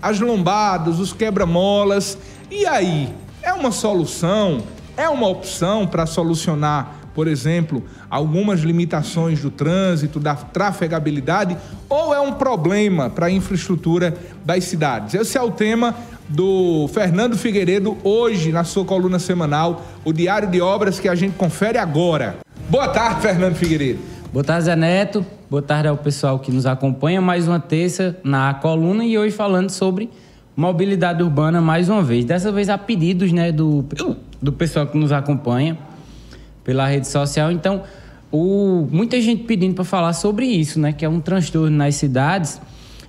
as lombadas, os quebra-molas. E aí, é uma solução, é uma opção para solucionar, por exemplo, algumas limitações do trânsito, da trafegabilidade, ou é um problema para a infraestrutura das cidades? Esse é o tema do Fernando Figueiredo, hoje na sua coluna semanal, o Diário de Obras, que a gente confere agora. Boa tarde, Fernando Figueiredo. Boa tarde, Zé Neto. Boa tarde ao pessoal que nos acompanha. Mais uma terça na coluna e hoje falando sobre mobilidade urbana mais uma vez. Dessa vez a pedidos, né, do pessoal que nos acompanha pela rede social. Então, muita gente pedindo para falar sobre isso, né, que é um transtorno nas cidades.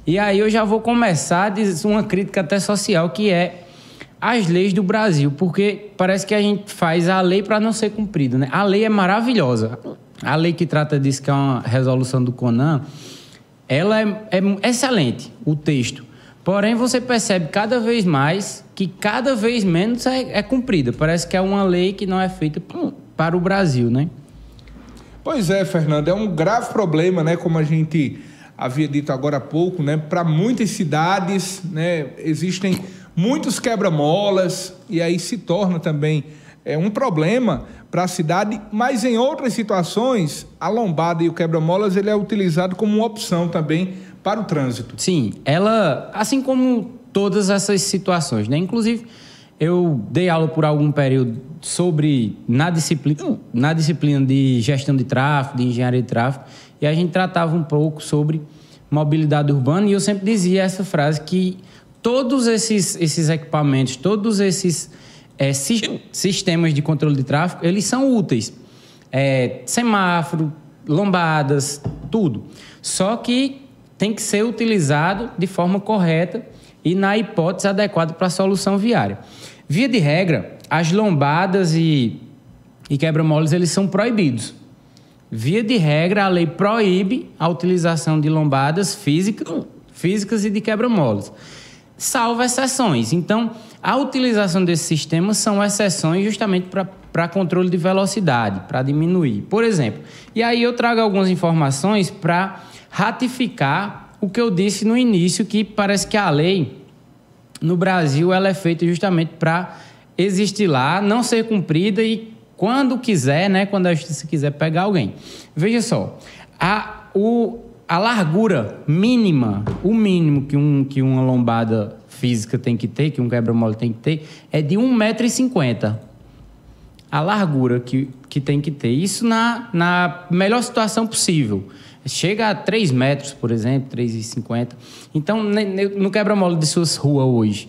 E aí eu já vou começar a dizer uma crítica até social, que é as leis do Brasil, porque parece que a gente faz a lei para não ser cumprida, né? A lei é maravilhosa. A lei que trata disso, que é uma resolução do CONAN, ela é excelente, o texto. Porém, você percebe cada vez mais que cada vez menos é cumprida. Parece que é uma lei que não é feita para o Brasil, né? Pois é, Fernando, é um grave problema, né? Como a gente havia dito agora há pouco, né? Para muitas cidades, né? Existem muitos quebra-molas e aí se torna também um problema para a cidade, mas em outras situações, a lombada e o quebra-molas ele é utilizado como uma opção também para o trânsito. Sim, ela, assim como todas essas situações, né? Inclusive, eu dei aula por algum período na disciplina de gestão de tráfego, de engenharia de tráfego, e a gente tratava um pouco sobre mobilidade urbana, e eu sempre dizia essa frase que todos esses equipamentos, todos esses sistemas de controle de tráfego, eles são úteis. Semáforo, lombadas, tudo. Só que tem que ser utilizado de forma correta e na hipótese adequada para a solução viária. Via de regra, as lombadas e quebra-molas, eles são proibidos. Via de regra, a lei proíbe a utilização de lombadas físicas e de quebra-molas, salvo exceções. Então, a utilização desses sistemas são exceções justamente para controle de velocidade, para diminuir. Por exemplo, e aí eu trago algumas informações para ratificar o que eu disse no início, que parece que a lei no Brasil ela é feita justamente para existir lá, não ser cumprida e quando quiser, né, quando a justiça quiser pegar alguém. Veja só, a largura mínima, o mínimo que uma lombada física tem que ter, que um quebra-mola tem que ter, é de 1,50 m. A largura que tem que ter. Isso na melhor situação possível. Chega a 3 metros, por exemplo, 3,50 m. Então, no quebra-mola de suas ruas hoje,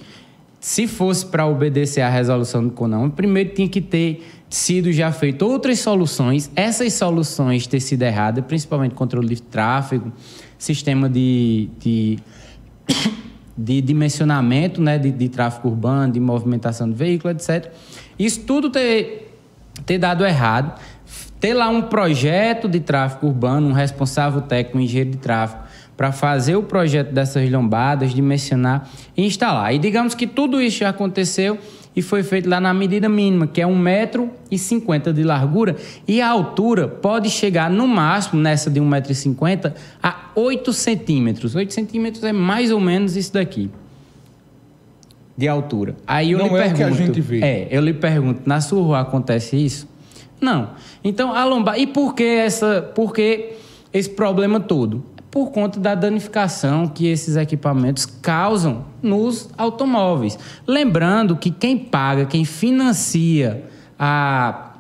se fosse para obedecer à resolução do CONAN, primeiro tinha que ter sido já feito outras soluções, essas soluções ter sido erradas, principalmente controle de tráfego, sistema de dimensionamento, né, de tráfego urbano, de movimentação de veículo, etc. Isso tudo ter dado errado, ter lá um projeto de tráfego urbano, um responsável técnico, um engenheiro de tráfego, para fazer o projeto dessas lombadas, dimensionar e instalar. E digamos que tudo isso já aconteceu e foi feito lá na medida mínima, que é 1,50 m de largura, e a altura pode chegar no máximo, nessa de 1,50 m, a 8 centímetros. 8 centímetros é mais ou menos isso daqui, de altura. Aí eu lhe pergunto, o que a gente vê. Eu lhe pergunto, na sua rua acontece isso? Não. Então, a lombada... E por que esse problema todo? Por conta da danificação que esses equipamentos causam nos automóveis. Lembrando que quem paga, quem financia a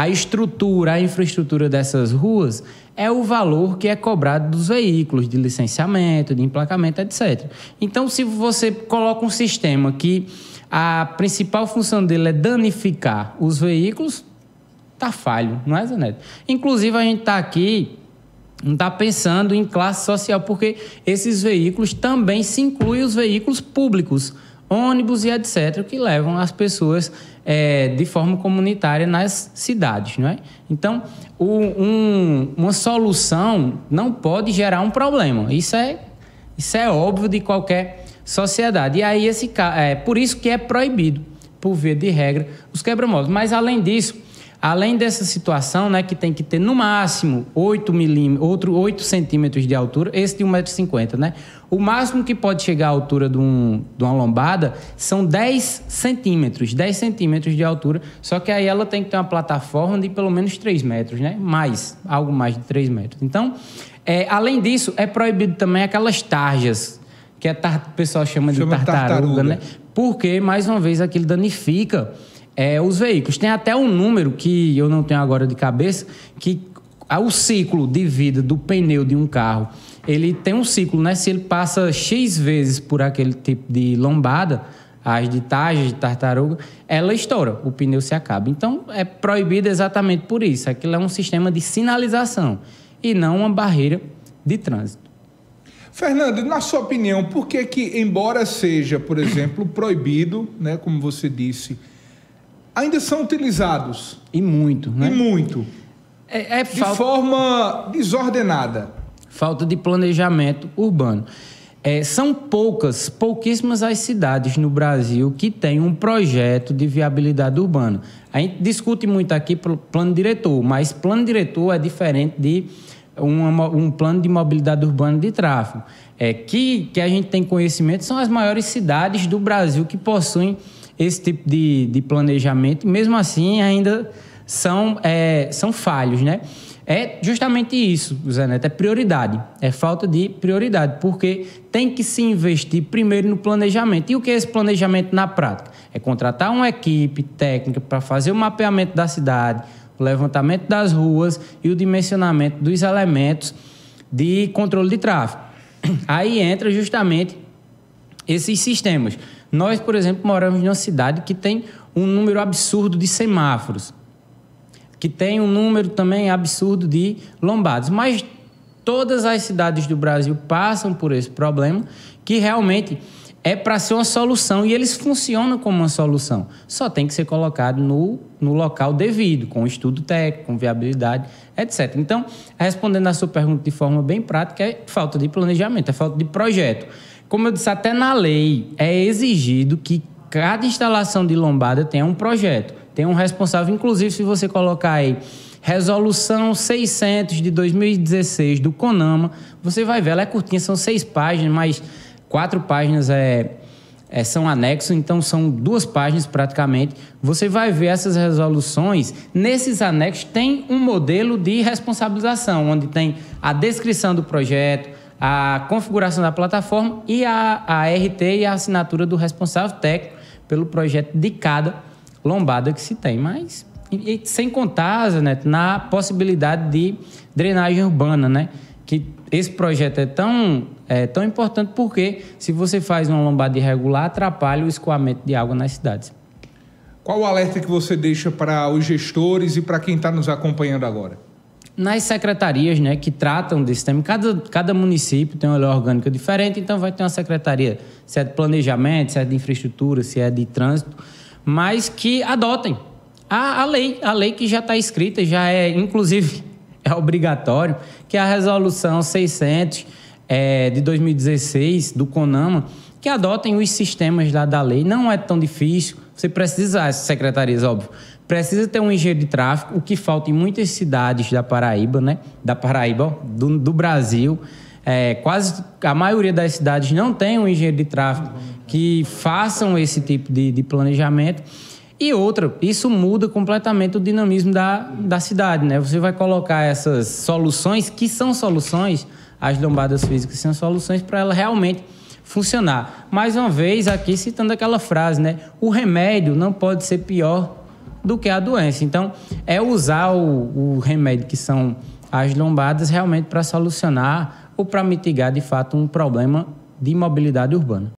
estrutura, a infraestrutura dessas ruas é o valor que é cobrado dos veículos, de licenciamento, de emplacamento, etc. Então, se você coloca um sistema que a principal função dele é danificar os veículos, tá falho, não é, Zé Neto? Inclusive, a gente está aqui... não está pensando em classe social, porque esses veículos também se incluem os veículos públicos, ônibus e etc., que levam as pessoas de forma comunitária nas cidades, não é? Então, uma solução não pode gerar um problema. Isso é óbvio de qualquer sociedade. E aí, por isso que é proibido, por via de regra, os quebra-molas. Mas, além disso, além dessa situação, né, que tem que ter no máximo 8 centímetros de altura, esse de 1,50 m, né? O máximo que pode chegar à altura de uma lombada são 10 centímetros de altura, só que aí ela tem que ter uma plataforma de pelo menos 3 metros, né? Algo mais de 3 metros. Então, além disso, é proibido também aquelas tarjas, que o pessoal chama de tartaruga, né? Porque, mais uma vez, aquilo danifica os veículos. Tem até um número que eu não tenho agora de cabeça, que o ciclo de vida do pneu de um carro, ele tem um ciclo, né? Se ele passa X vezes por aquele tipo de lombada, as de tarja, de tartaruga, ela estoura, o pneu se acaba. Então, é proibido exatamente por isso. Aquilo é um sistema de sinalização e não uma barreira de trânsito. Fernando, na sua opinião, por que, embora seja, por exemplo, proibido, né, como você disse, ainda são utilizados? E muito, né? E muito. De forma desordenada. Falta de planejamento urbano. São pouquíssimas as cidades no Brasil que têm um projeto de viabilidade urbana. A gente discute muito aqui plano diretor, mas plano diretor é diferente de um plano de mobilidade urbana de tráfego. Que a gente tem conhecimento, são as maiores cidades do Brasil que possuem esse tipo de planejamento, mesmo assim ainda são falhos, né? É justamente isso, Zé Neto, é prioridade, é falta de prioridade, porque tem que se investir primeiro no planejamento. E o que é esse planejamento na prática? É contratar uma equipe técnica para fazer o mapeamento da cidade, o levantamento das ruas e o dimensionamento dos elementos de controle de tráfego. Aí entra justamente esses sistemas. Nós, por exemplo, moramos numa cidade que tem um número absurdo de semáforos, que tem um número também absurdo de lombadas. Mas todas as cidades do Brasil passam por esse problema, que realmente é para ser uma solução, e eles funcionam como uma solução. Só tem que ser colocado no local devido, com estudo técnico, com viabilidade, etc. Então, respondendo a sua pergunta de forma bem prática, é falta de planejamento, é falta de projeto. Como eu disse, até na lei é exigido que cada instalação de lombada tenha um projeto, tenha um responsável. Inclusive, se você colocar aí Resolução 600 de 2016 do CONAMA, você vai ver, ela é curtinha, são 6 páginas, mas 4 páginas são anexos, então são 2 páginas praticamente. Você vai ver essas resoluções, nesses anexos tem um modelo de responsabilização, onde tem a descrição do projeto, a configuração da plataforma e a RT e a assinatura do responsável técnico pelo projeto de cada lombada que se tem. Mas, sem contar, Zé Neto, na possibilidade de drenagem urbana, né? Que esse projeto é tão importante porque, se você faz uma lombada irregular, atrapalha o escoamento de água nas cidades. Qual o alerta que você deixa para os gestores e para quem está nos acompanhando agora? Nas secretarias, né, que tratam desse tema, cada município tem uma lei orgânica diferente, então vai ter uma secretaria, se é de planejamento, se é de infraestrutura, se é de trânsito, mas que adotem a lei que já está escrita, já inclusive, é obrigatório, que é a Resolução 600 de 2016 do CONAMA, que adotem os sistemas lá da lei. Não é tão difícil, você precisa, as secretarias, óbvio, precisa ter um engenheiro de tráfego, o que falta em muitas cidades da Paraíba, né? Do Brasil. Quase a maioria das cidades não tem um engenheiro de tráfego que façam esse tipo de planejamento. E outra, isso muda completamente o dinamismo da cidade, né? Você vai colocar essas soluções, que são soluções, as lombadas físicas são soluções para ela realmente funcionar. Mais uma vez, aqui citando aquela frase, né? O remédio não pode ser pior do que a doença. Então, é usar o remédio, que são as lombadas, realmente para solucionar ou para mitigar, de fato, um problema de mobilidade urbana.